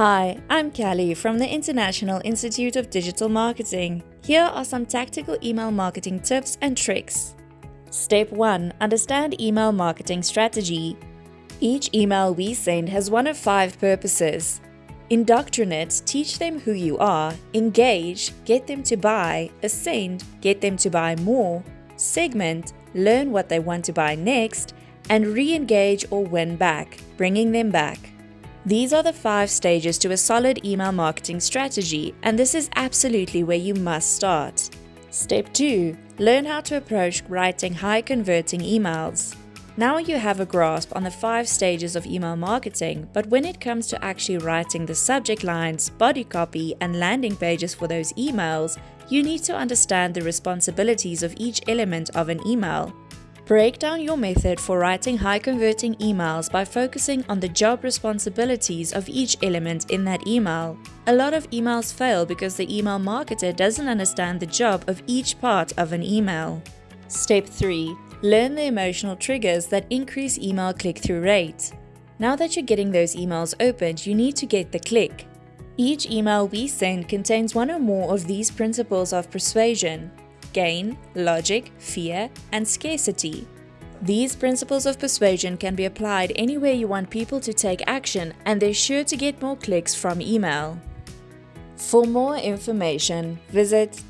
Hi, I'm Callie from the International Institute of Digital Marketing. Here are some tactical email marketing tips and tricks. Step 1. Understand email marketing strategy. Each email we send has one of 5 purposes. Indoctrinate, teach them who you are. Engage, get them to buy. Ascend, get them to buy more. Segment, learn what they want to buy next. And re-engage or win back, bringing them back. These are the 5 stages to a solid email marketing strategy, and this is absolutely where you must start. Step 2. Learn how to approach writing high-converting emails. Now you have a grasp on the 5 stages of email marketing, but when it comes to actually writing the subject lines, body copy, and landing pages for those emails, you need to understand the responsibilities of each element of an email. Break down your method for writing high-converting emails by focusing on the job responsibilities of each element in that email. A lot of emails fail because the email marketer doesn't understand the job of each part of an email. Step 3. Learn the emotional triggers that increase email click-through rate. Now that you're getting those emails opened, you need to get the click. Each email we send contains one or more of these principles of persuasion: gain, logic, fear, and scarcity. These principles of persuasion can be applied anywhere you want people to take action, and they're sure to get more clicks from email. For more information, visit